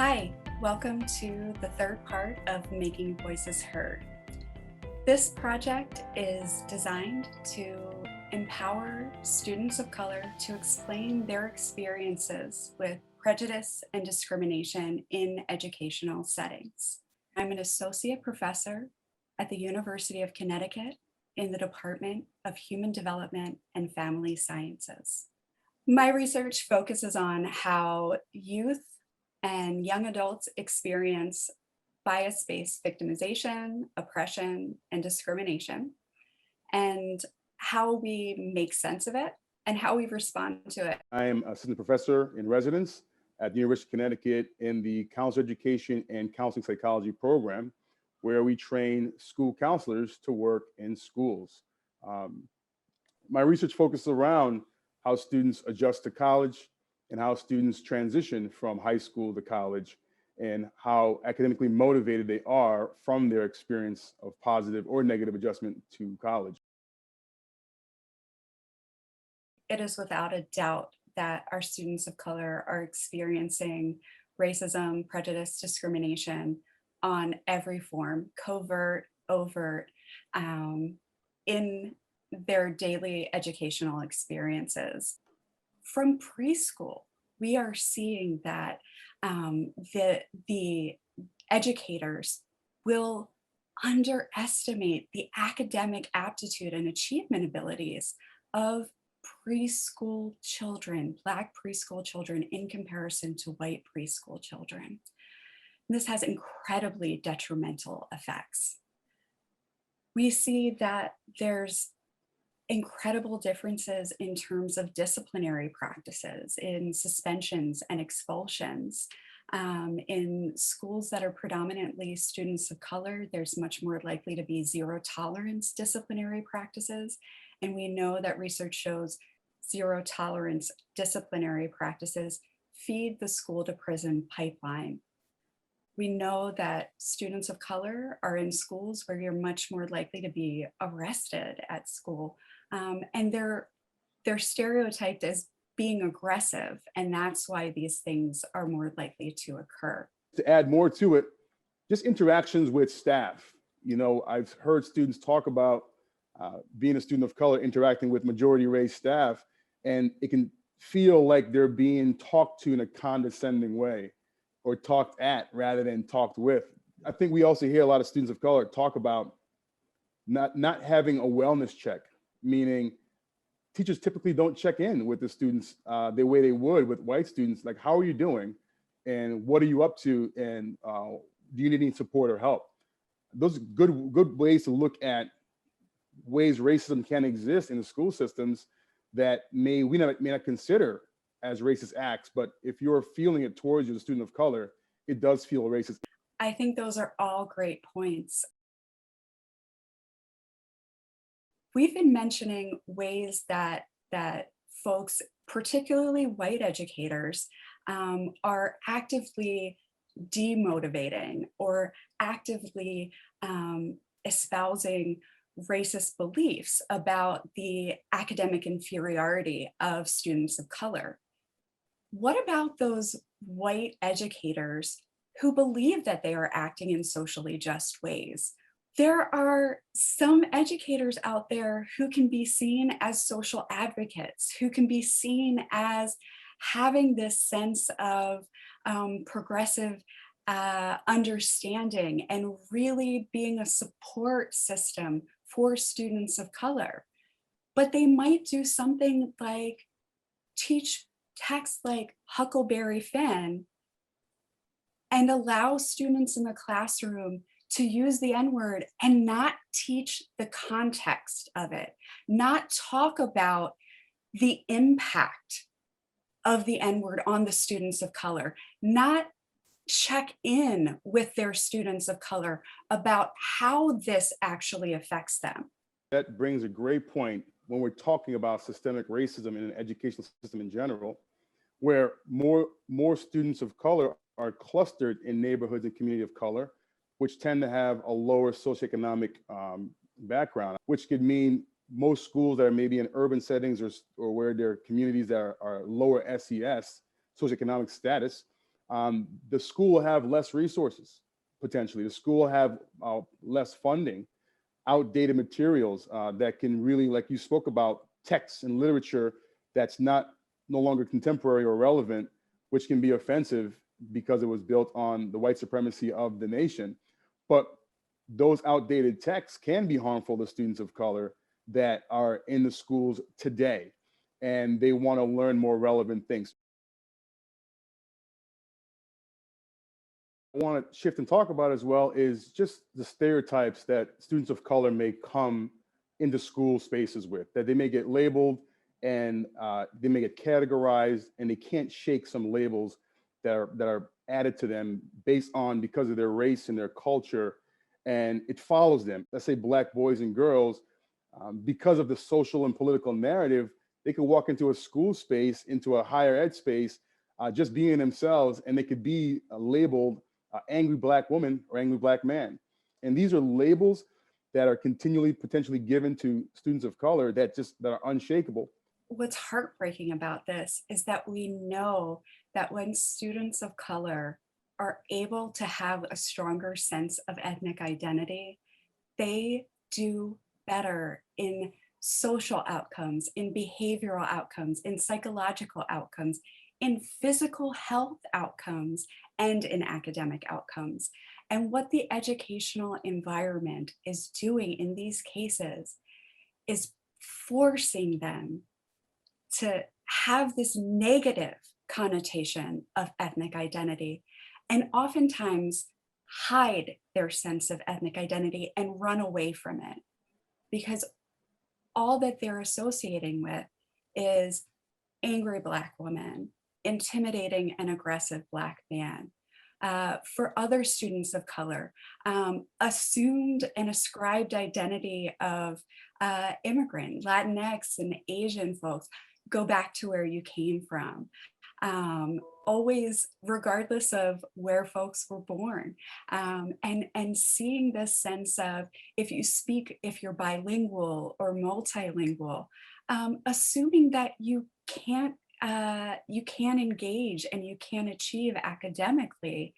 Hi, welcome to the third part of Making Voices Heard. This project is designed to empower students of color to explain their experiences with prejudice and discrimination in educational settings. I'm an associate professor at the University of Connecticut in the Department of Human Development and Family Sciences. My research focuses on how youth and young adults experience bias-based victimization, oppression, and discrimination, and how we make sense of it and how we respond to it. I am assistant professor in residence at the University of Connecticut in the counselor education and counseling psychology program, where we train school counselors to work in schools. My research focuses around how students adjust to college and how students transition from high school to college and how academically motivated they are from their experience of positive or negative adjustment to college. It is without a doubt that our students of color are experiencing racism, prejudice, discrimination on every form, covert, overt, in their daily educational experiences. From preschool, we are seeing that the educators will underestimate the academic aptitude and achievement abilities of preschool children, Black preschool children, in comparison to white preschool children. This has incredibly detrimental effects. We see that there's incredible differences in terms of disciplinary practices, in suspensions and expulsions. In schools that are predominantly students of color, there's much more likely to be zero tolerance disciplinary practices. And we know that research shows zero tolerance disciplinary practices feed the school to prison pipeline. We know that students of color are in schools where you're much more likely to be arrested at school. And they're stereotyped as being aggressive, and that's why these things are more likely to occur. To add more to it, just interactions with staff. You know, I've heard students talk about being a student of color interacting with majority race staff, and it can feel like they're being talked to in a condescending way or talked at rather than talked with. I think we also hear a lot of students of color talk about not having a wellness check, meaning teachers typically don't check in with the students the way they would with white students. Like, how are you doing? And what are you up to? And do you need any support or help? Those are good ways to look at ways racism can exist in the school systems that we may not consider as racist acts, but if you're feeling it towards you, the student of color, it does feel racist. I think those are all great points. We've been mentioning ways that folks, particularly white educators, are actively demotivating or actively espousing racist beliefs about the academic inferiority of students of color. What about those white educators who believe that they are acting in socially just ways? There are some educators out there who can be seen as social advocates, who can be seen as having this sense of progressive understanding and really being a support system for students of color. But they might do something like teach texts like Huckleberry Finn and allow students in the classroom to use the N-word and not teach the context of it, not talk about the impact of the N-word on the students of color, not check in with their students of color about how this actually affects them. That brings a great point when we're talking about systemic racism in an educational system in general, where more students of color are clustered in neighborhoods and community of color, which tend to have a lower socioeconomic background, which could mean most schools that are maybe in urban settings or where there are communities that are lower SES, socioeconomic status, the school will have less resources potentially. The school will have less funding, outdated materials that can really, like you spoke about, texts and literature that's not no longer contemporary or relevant, which can be offensive because it was built on the white supremacy of the nation. But those outdated texts can be harmful to students of color that are in the schools today, and they want to learn more relevant things. I want to shift and talk about as well is just the stereotypes that students of color may come into school spaces with, that they may get labeled and they may get categorized, and they can't shake some labels that are added to them based on because of their race and their culture, and it follows them. Let's say Black boys and girls, because of the social and political narrative, they could walk into a school space, into a higher ed space, just being themselves, and they could be labeled angry Black woman or angry Black man. And these are labels that are continually potentially given to students of color that are unshakable. What's heartbreaking about this is that we know that when students of color are able to have a stronger sense of ethnic identity, they do better in social outcomes, in behavioral outcomes, in psychological outcomes, in physical health outcomes, and in academic outcomes. And what the educational environment is doing in these cases is forcing them to have this negative connotation of ethnic identity, and oftentimes hide their sense of ethnic identity and run away from it, because all that they're associating with is angry Black woman, intimidating and aggressive Black man. For other students of color, assumed and ascribed identity of immigrant, Latinx, and Asian folks. Go back to where you came from. Always, regardless of where folks were born, and seeing this sense of if you're bilingual or multilingual, assuming that you can engage and you can achieve academically,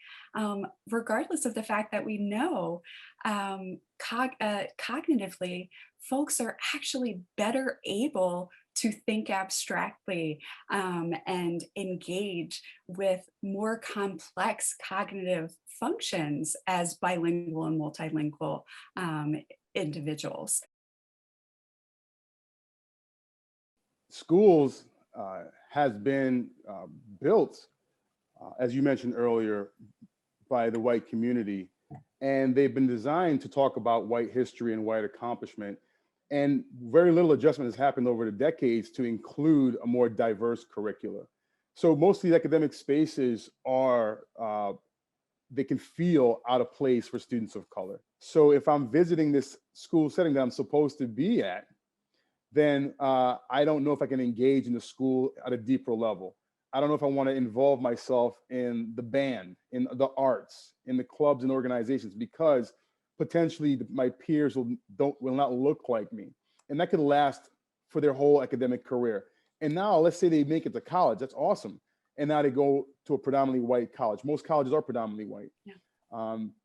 regardless of the fact that we know cognitively, folks are actually better able to think abstractly and engage with more complex cognitive functions as bilingual and multilingual individuals. Schools has been built, as you mentioned earlier, by the white community, and they've been designed to talk about white history and white accomplishment. And very little adjustment has happened over the decades to include a more diverse curricula. So most of these academic spaces are, they can feel out of place for students of color. So if I'm visiting this school setting that I'm supposed to be at, then I don't know if I can engage in the school at a deeper level. I don't know if I want to involve myself in the band, in the arts, in the clubs and organizations, because potentially my peers will not look like me. And that could last for their whole academic career. And now let's say they make it to college, that's awesome. And now they go to a predominantly white college. Most colleges are predominantly white, Yeah.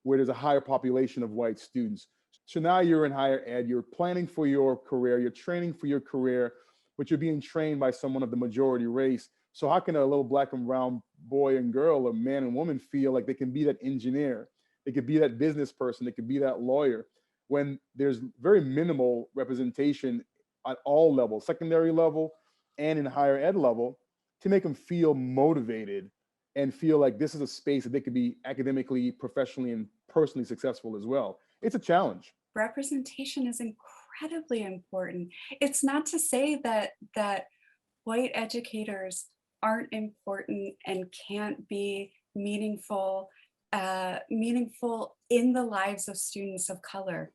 where there's a higher population of white students. So now you're in higher ed, you're planning for your career, you're training for your career, but you're being trained by someone of the majority race. So how can a little Black and brown boy and girl, or man and woman, feel like they can be that engineer, they could be that business person, they could be that lawyer, when there's very minimal representation at all levels, secondary level and in higher ed level, to make them feel motivated and feel like this is a space that they could be academically, professionally, and personally successful as well. It's a challenge. Representation is incredibly important. It's not to say that white educators aren't important and can't be meaningful in the lives of students of color,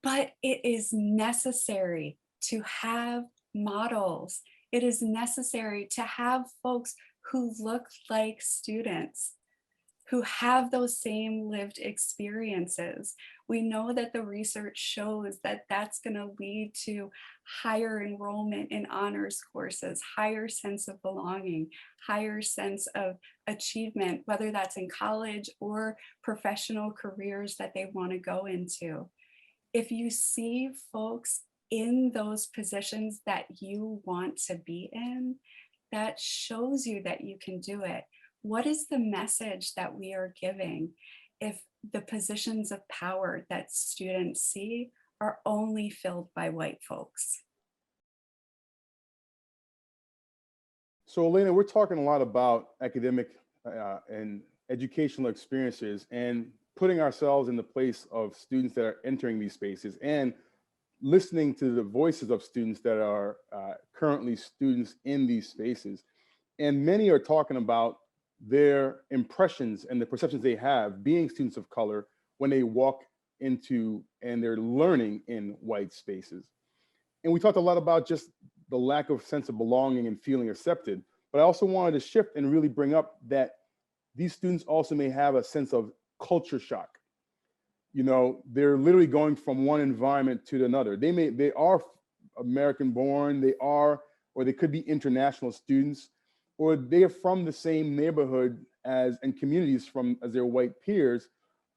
but it is necessary to have models. It is necessary to have folks who look like students, who have those same lived experiences. We know that the research shows that that's going to lead to higher enrollment in honors courses, higher sense of belonging, higher sense of achievement, whether that's in college or professional careers that they want to go into. If you see folks in those positions that you want to be in, that shows you that you can do it. What is the message that we are giving if the positions of power that students see are only filled by white folks? So, Elena, we're talking a lot about academic and educational experiences and putting ourselves in the place of students that are entering these spaces and listening to the voices of students that are currently students in these spaces. And many are talking about their impressions and the perceptions they have being students of color when they walk into and they're learning in white spaces. And we talked a lot about just the lack of sense of belonging and feeling accepted. But I also wanted to shift and really bring up that these students also may have a sense of culture shock. You know, they're literally going from one environment to another. They are American born, they are, or they could be international students, or they are from the same neighborhood as and communities from as their white peers.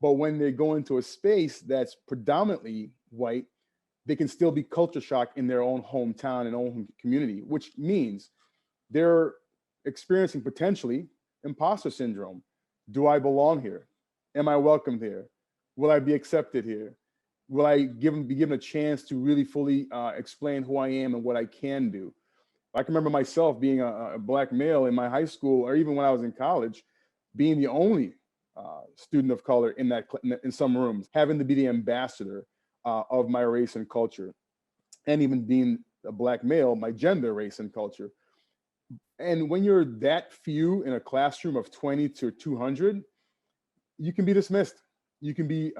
But when they go into a space that's predominantly white, they can still be culture shock in their own hometown and own community, which means they're experiencing potentially imposter syndrome. Do I belong here? Am I welcomed here? Will I be accepted here? Will I be given a chance to really fully explain who I am and what I can do? I can remember myself being a Black male in my high school, or even when I was in college, being the only student of color in in some rooms, having to be the ambassador of my race and culture, and even being a Black male, my gender, race, and culture. And when you're that few in a classroom of 20 to 200, you can be dismissed. You can be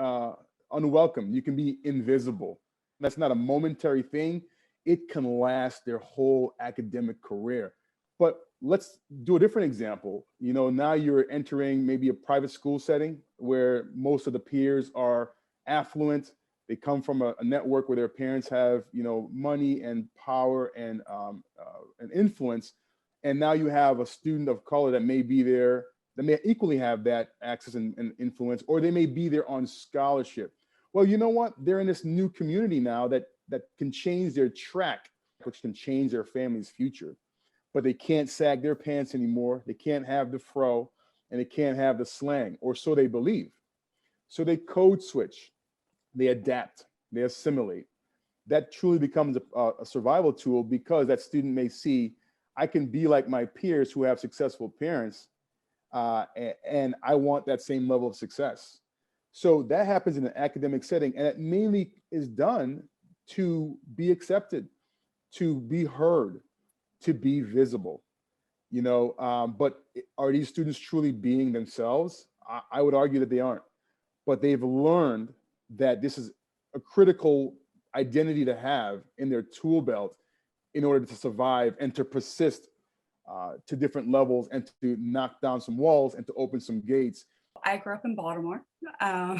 unwelcome. You can be invisible. That's not a momentary thing. It can last their whole academic career. But let's do a different example. You know, now you're entering maybe a private school setting where most of the peers are affluent. They come from a network where their parents have, you know, money and power and influence. And now you have a student of color that may be there, that may equally have that access and influence, or they may be there on scholarship. Well, you know what? They're in this new community now that can change their track, which can change their family's future. But they can't sag their pants anymore. They can't have the fro, and they can't have the slang, or so they believe. So they code switch, they adapt, they assimilate. That truly becomes a survival tool because that student may see, I can be like my peers who have successful parents, and I want that same level of success. So that happens in an academic setting, and it mainly is done to be accepted, to be heard, to be visible. You know, but are these students truly being themselves? I would argue that they aren't, but they've learned that this is a critical identity to have in their tool belt in order to survive and to persist to different levels and to knock down some walls and to open some gates. I grew up in Baltimore, um,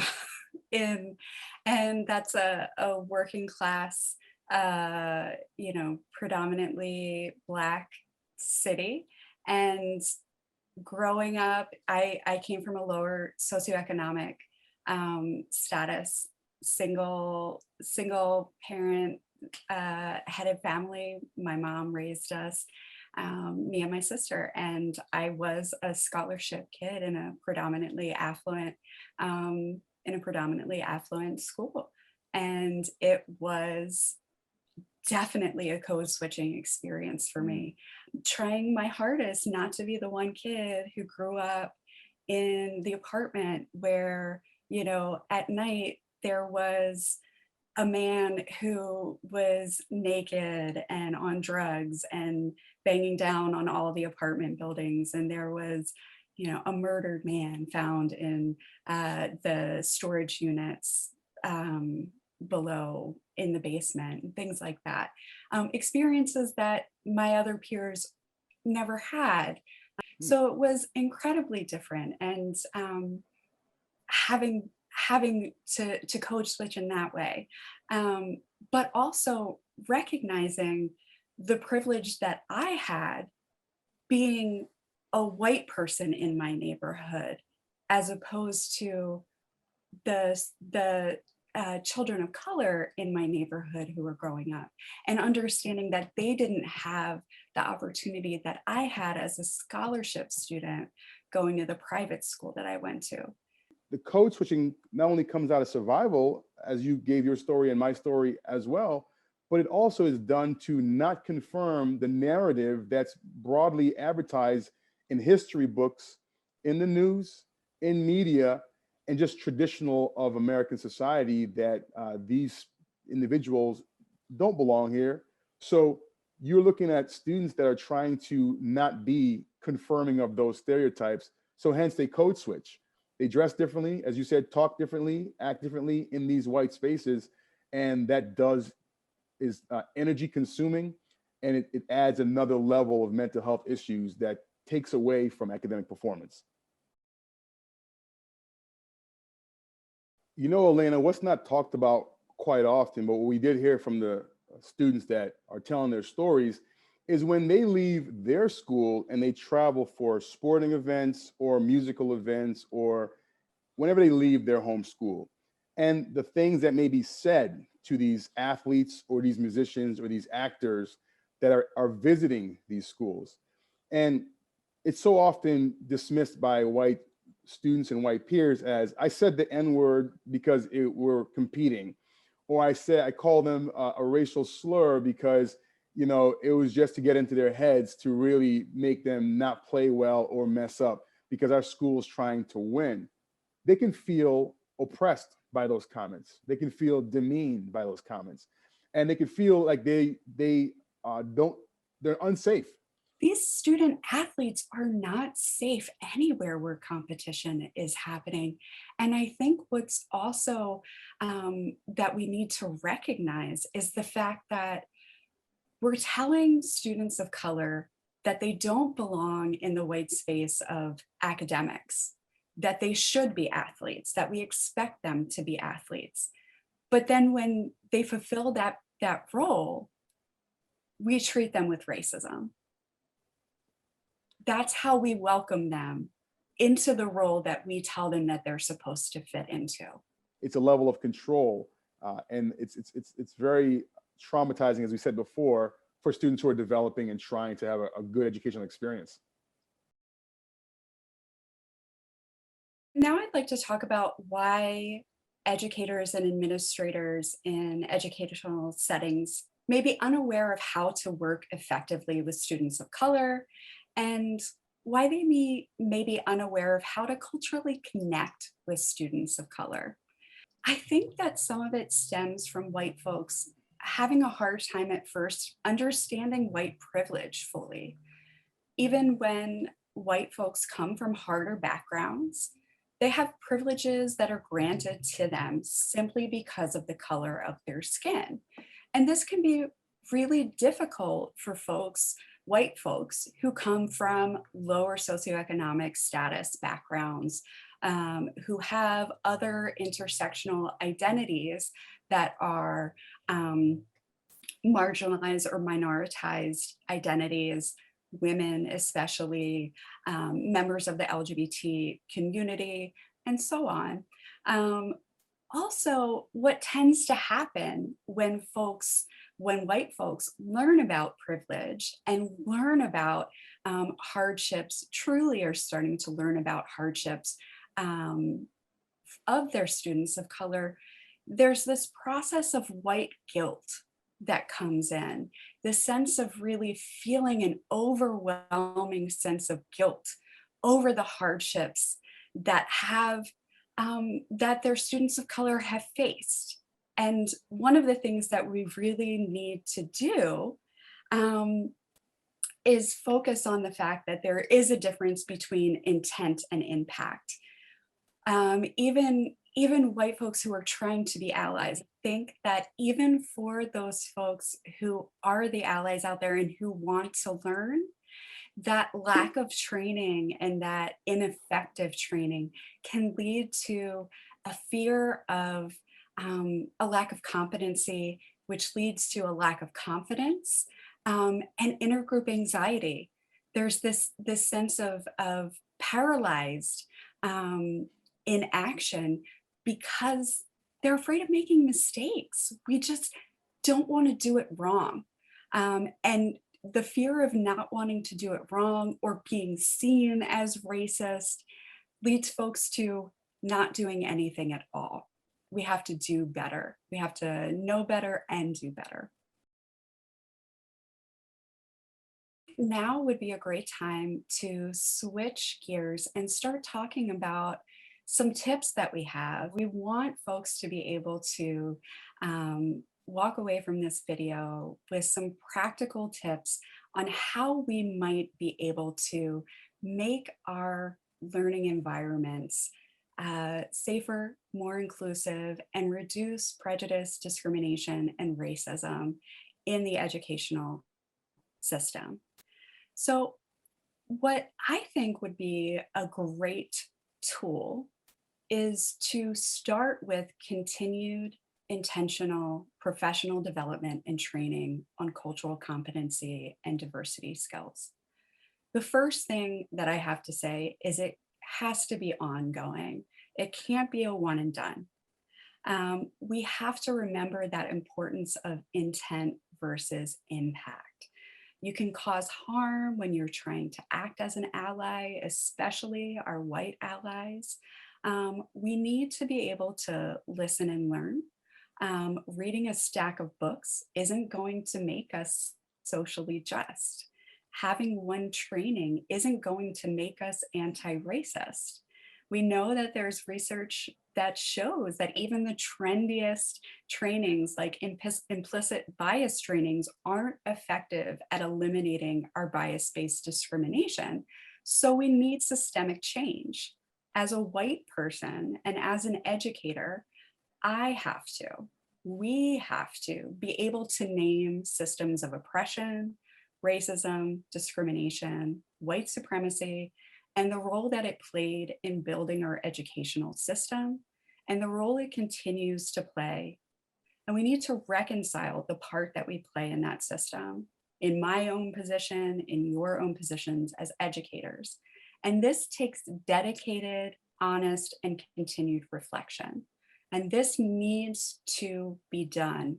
in, and that's a working class, predominantly Black city. And growing up, I came from a lower socioeconomic status, single parent, headed family. My mom raised us, me and my sister, and I was a scholarship kid in a predominantly affluent school, and it was definitely a code switching experience for me. Trying my hardest not to be the one kid who grew up in the apartment where, at night there was a man who was naked and on drugs and banging down on all the apartment buildings. And there was, a murdered man found in the storage units below in the basement, things like that. Experiences that my other peers never had. Hmm. So it was incredibly different. And having to code switch in that way, um, but also recognizing the privilege that I had being a white person in my neighborhood, as opposed to the children of color in my neighborhood who were growing up, and understanding that they didn't have the opportunity that I had as a scholarship student going to the private school that I went to. The code switching not only comes out of survival, as you gave your story and my story as well, but it also is done to not confirm the narrative that's broadly advertised in history books, in the news, in media, and just traditional of American society that these individuals don't belong here. So you're looking at students that are trying to not be confirming of those stereotypes. So hence they code switch. They dress differently, as you said, talk differently, act differently in these white spaces, and that does is energy consuming, and it adds another level of mental health issues that takes away from academic performance. You know, Elena, what's not talked about quite often, but what we did hear from the students that are telling their stories is when they leave their school and they travel for sporting events or musical events or whenever they leave their home school, and the things that may be said to these athletes or these musicians or these actors that are visiting these schools. And it's so often dismissed by white students and white peers as I said the N word because we're competing, or I call them a racial slur because it was just to get into their heads to really make them not play well or mess up because our school is trying to win. They can feel oppressed by those comments. They can feel demeaned by those comments, and they can feel like don't they're unsafe. These student athletes are not safe anywhere where competition is happening. And I think what's also that we need to recognize is the fact that we're telling students of color that they don't belong in the white space of academics, that they should be athletes, that we expect them to be athletes. But then when they fulfill that role, we treat them with racism. That's how we welcome them into the role that we tell them that they're supposed to fit into. It's a level of control, and it's very traumatizing, as we said before, for students who are developing and trying to have a good educational experience. Now I'd like to talk about why educators and administrators in educational settings may be unaware of how to work effectively with students of color, and why they may be unaware of how to culturally connect with students of color. I think that some of it stems from white folks having a hard time at first understanding white privilege fully. Even when white folks come from harder backgrounds, they have privileges that are granted to them simply because of the color of their skin. And this can be really difficult for white folks who come from lower socioeconomic status backgrounds, who have other intersectional identities that are marginalized or minoritized identities, women, especially members of the LGBT community, and so on. Um, Also, what tends to happen when white folks learn about privilege and learn about hardships, truly are starting to learn about hardships um, of their students of color, there's this process of white guilt that comes in, the sense of really feeling an overwhelming sense of guilt over the hardships that their students of color have faced. And one of the things that we really need to do um, is focus on the fact that there is a difference between intent and impact. Even white folks who are trying to be allies think that even for those folks who are the allies out there and who want to learn, That lack of training and that ineffective training can lead to a fear of a lack of competency, which leads to a lack of confidence and intergroup anxiety. There's this sense of paralyzed inaction because they're afraid of making mistakes. We just don't want to do it wrong. And the fear of not wanting to do it wrong or being seen as racist leads folks to not doing anything at all. We have to do better. We have to know better and do better. Now would be a great time to switch gears and start talking about some tips that we have. We want folks to be able to walk away from this video with some practical tips on how we might be able to make our learning environments safer, more inclusive, and reduce prejudice, discrimination, and racism in the educational system. So, what I think would be a great tool is to start with continued intentional professional development and training on cultural competency and diversity skills. The first thing that I have to say is it has to be ongoing. It can't be a one and done. We have to remember that importance of intent versus impact. You can cause harm when you're trying to act as an ally, especially our white allies. We need to be able to listen and learn. Reading a stack of books isn't going to make us socially just. Having one training isn't going to make us anti-racist. We know that there's research that shows that even the trendiest trainings, like implicit bias trainings, aren't effective at eliminating our bias-based discrimination. So we need systemic change. As a white person and as an educator, we have to be able to name systems of oppression, racism, discrimination, white supremacy, and the role that it played in building our educational system and the role it continues to play. And we need to reconcile the part that we play in that system, in my own position, in your own positions as educators. And this takes dedicated, honest, and continued reflection. And this needs to be done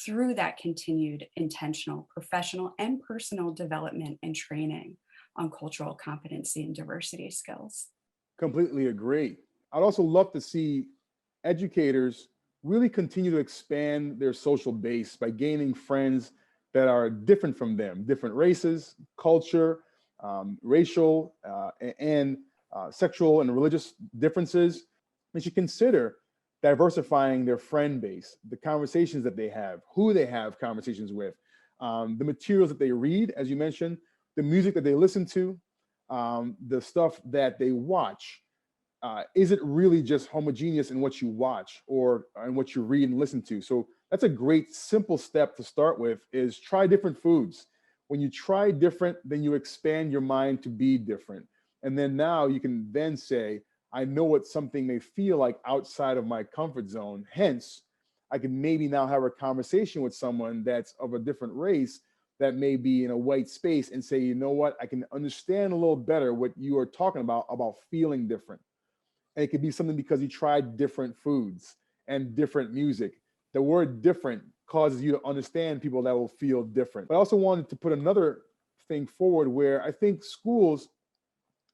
through that continued intentional professional and personal development and training on cultural competency and diversity skills. Completely agree. I'd also love to see educators really continue to expand their social base by gaining friends that are different from them, different races, culture, racial, and sexual and religious differences. They should consider diversifying their friend base, the conversations that they have, who they have conversations with, the materials that they read, as you mentioned, the music that they listen to, the stuff that they watch. Is it really just homogeneous in what you watch or in what you read and listen to? So that's a great simple step to start with, is try different foods. When you try different, then you expand your mind to be different. And then now you can then say, I know what something may feel like outside of my comfort zone. Hence, I can maybe now have a conversation with someone that's of a different race that may be in a white space and say, you know what, I can understand a little better what you are talking about feeling different. And it could be something because you tried different foods and different music. The word different causes you to understand people that will feel different. But I also wanted to put another thing forward where I think schools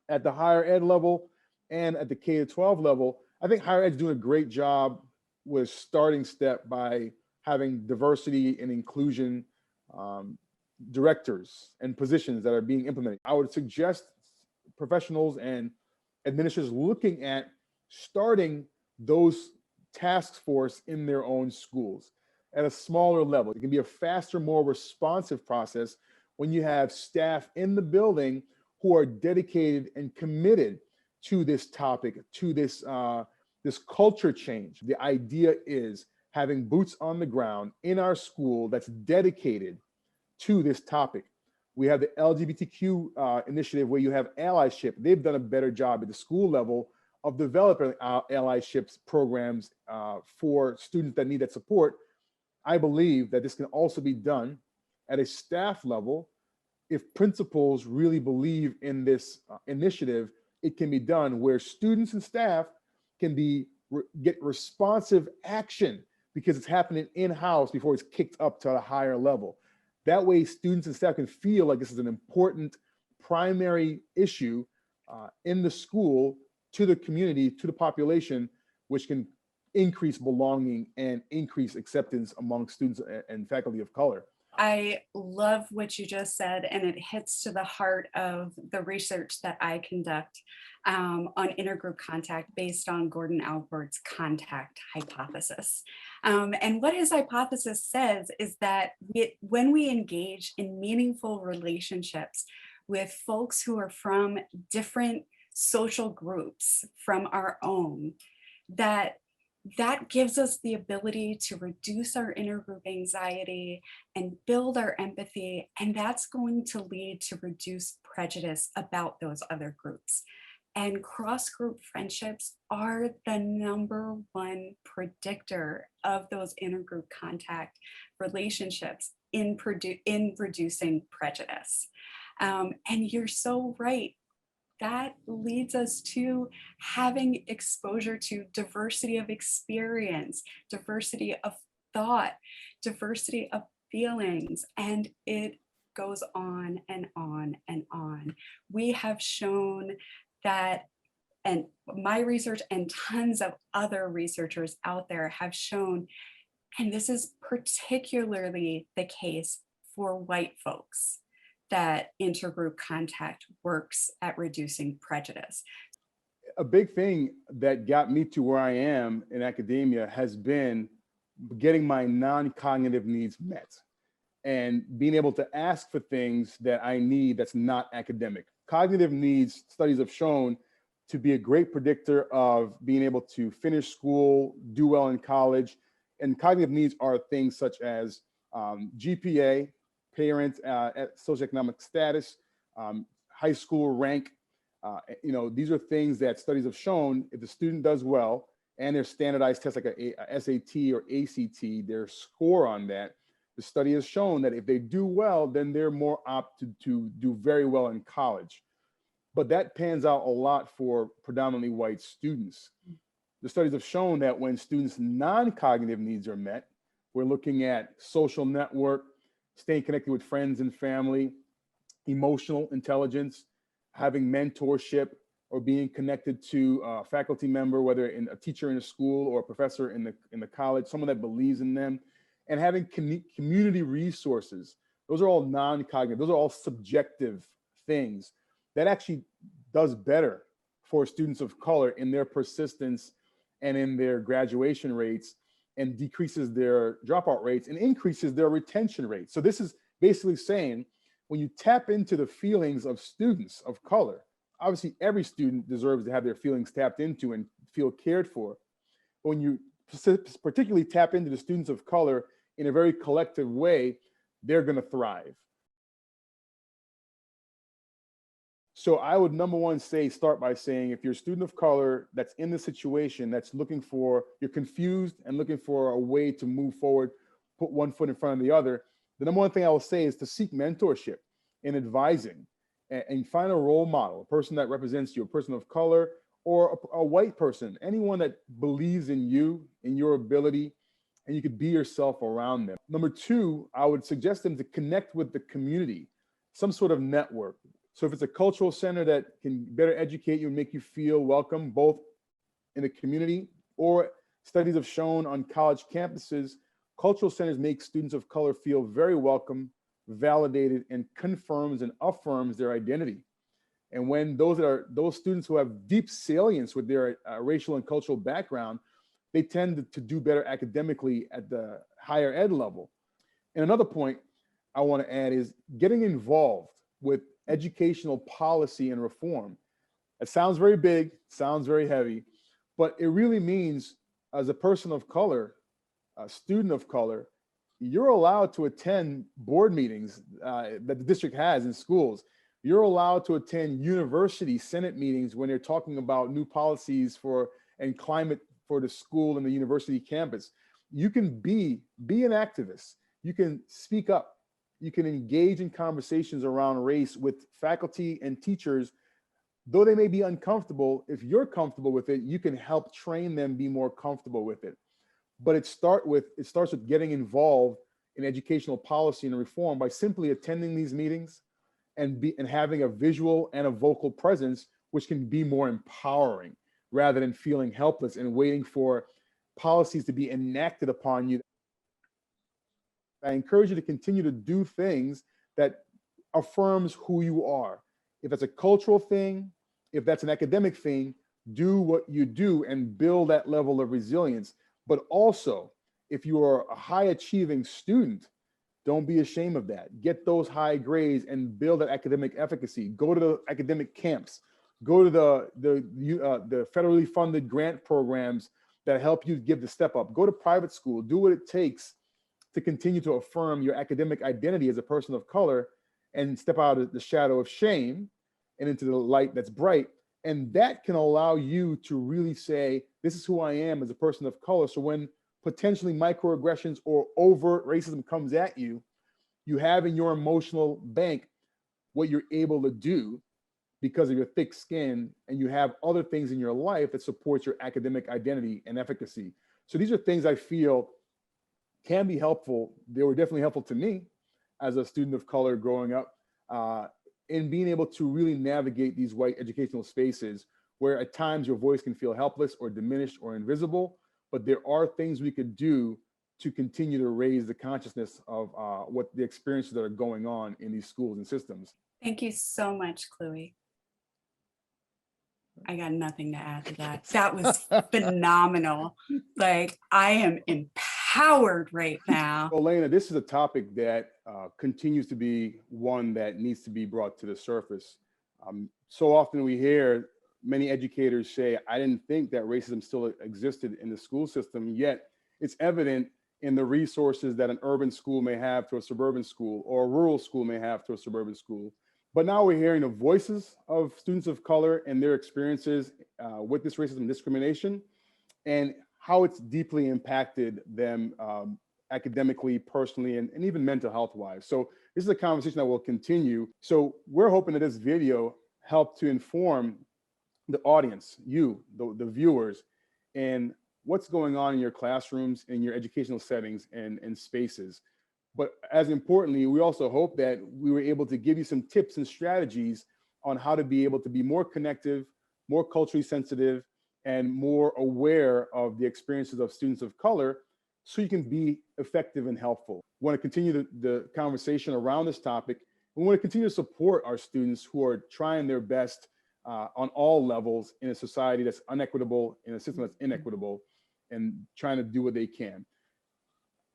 at the higher ed level and at the K to 12 level, I think higher ed is doing a great job with starting step by having diversity and inclusion directors and positions that are being implemented. I would suggest professionals and administrators looking at starting those task force in their own schools at a smaller level. It can be a faster, more responsive process when you have staff in the building who are dedicated and committed to this topic, to this this culture change. The idea is having boots on the ground in our school that's dedicated to this topic. We have the LGBTQ initiative where you have allyship. They've done a better job at the school level of developing allyships programs for students that need that support. I believe that this can also be done at a staff level. If principals really believe in this initiative, it can be done where students and staff can get responsive action because it's happening in-house before it's kicked up to a higher level. That way, students and staff can feel like this is an important primary issue in the school, to the community, to the population, which can increase belonging and increase acceptance among students and faculty of color. I love what you just said, and it hits to the heart of the research that I conduct on intergroup contact based on Gordon Alport's contact hypothesis. And what his hypothesis says is that when we engage in meaningful relationships with folks who are from different social groups from our own, that gives us the ability to reduce our intergroup anxiety and build our empathy. And that's going to lead to reduced prejudice about those other groups. And cross-group friendships are the #1 predictor of those intergroup contact relationships in reducing prejudice. And you're so right. That leads us to having exposure to diversity of experience, diversity of thought, diversity of feelings, and it goes on and on and on. We have shown that, and my research and tons of other researchers out there have shown, and this is particularly the case for white folks, that intergroup contact works at reducing prejudice. A big thing that got me to where I am in academia has been getting my non-cognitive needs met and being able to ask for things that I need that's not academic. Cognitive needs, studies have shown to be a great predictor of being able to finish school, do well in college. And cognitive needs are things such as GPA, parent socioeconomic status, high school rank. These are things that studies have shown if the student does well and their standardized tests like a SAT or ACT, their score on that, the study has shown that if they do well, then they're more apt to do very well in college. But that pans out a lot for predominantly white students. The studies have shown that when students' non-cognitive needs are met, we're looking at social network, staying connected with friends and family, emotional intelligence, having mentorship, or being connected to a faculty member, whether a teacher in a school or a professor in the college, someone that believes in them, and having community resources. Those are all non-cognitive. Those are all subjective things that actually does better for students of color in their persistence and in their graduation rates, and decreases their dropout rates and increases their retention rates. So this is basically saying, when you tap into the feelings of students of color, obviously every student deserves to have their feelings tapped into and feel cared for. But when you particularly tap into the students of color in a very collective way, they're going to thrive. So I would, #1, start by saying, if you're a student of color that's in this situation, that's you're confused and looking for a way to move forward, put one foot in front of the other, the #1 thing I will say is to seek mentorship and advising, and find a role model, a person that represents you, a person of color or a white person, anyone that believes in you, in your ability, and you could be yourself around them. #2, I would suggest them to connect with the community, some sort of network. So if it's a cultural center that can better educate you and make you feel welcome, both in the community, or studies have shown on college campuses, cultural centers make students of color feel very welcome, validated, and confirms and affirms their identity. And when those students who have deep salience with their racial and cultural background, they tend to do better academically at the higher ed level. And another point I want to add is getting involved with educational policy and reform. It sounds very big, sounds very heavy, but it really means, as a person of color, a student of color, you're allowed to attend board meetings that the district has in schools. You're allowed to attend university Senate meetings when they're talking about new policies for and climate for the school and the university campus. You can be an activist. You can speak up. You can engage in conversations around race with faculty and teachers. Though they may be uncomfortable, if you're comfortable with it, you can help train them be more comfortable with it. But it starts with getting involved in educational policy and reform by simply attending these meetings and having a visual and a vocal presence, which can be more empowering rather than feeling helpless and waiting for policies to be enacted upon you. I encourage you to continue to do things that affirms who you are. If it's a cultural thing, if that's an academic thing, do what you do and build that level of resilience. But also, if you are a high achieving student, don't be ashamed of that. Get those high grades and build that academic efficacy. Go to the academic camps. Go to the federally funded grant programs that help you give the step up. Go to private school. Do what it takes to continue to affirm your academic identity as a person of color and step out of the shadow of shame and into the light that's bright. And that can allow you to really say, this is who I am as a person of color. So when potentially microaggressions or overt racism comes at you, you have in your emotional bank what you're able to do because of your thick skin, and you have other things in your life that supports your academic identity and efficacy. So these are things I feel can be helpful. They were definitely helpful to me as a student of color growing up in being able to really navigate these white educational spaces where at times your voice can feel helpless or diminished or invisible, but there are things we could do to continue to raise the consciousness of what the experiences that are going on in these schools and systems. Thank you so much, Chloe. I got nothing to add to that. That was phenomenal. Like, I am empowered right now. Well, Lena, this is a topic that continues to be one that needs to be brought to the surface. So often we hear many educators say, I didn't think that racism still existed in the school system, yet it's evident in the resources that an urban school may have to a suburban school or a rural school may have to a suburban school. But now we're hearing the voices of students of color and their experiences with this racism and discrimination, and how it's deeply impacted them academically, personally, and even mental health wise. So this is a conversation that will continue. So we're hoping that this video helped to inform the audience, you, the viewers, and what's going on in your classrooms, in your educational settings and spaces. But as importantly, we also hope that we were able to give you some tips and strategies on how to be able to be more connective, more culturally sensitive, and more aware of the experiences of students of color so you can be effective and helpful. We want to continue the conversation around this topic. We want to continue to support our students who are trying their best on all levels in a society that's unequitable, in a system that's inequitable, and trying to do what they can.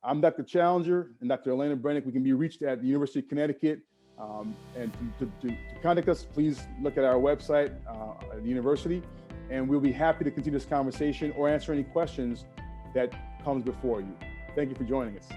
I'm Dr. Challenger and Dr. Elena Brennick. We can be reached at the University of Connecticut. And to contact us, please look at our website at the university, and we'll be happy to continue this conversation or answer any questions that comes before you. Thank you for joining us.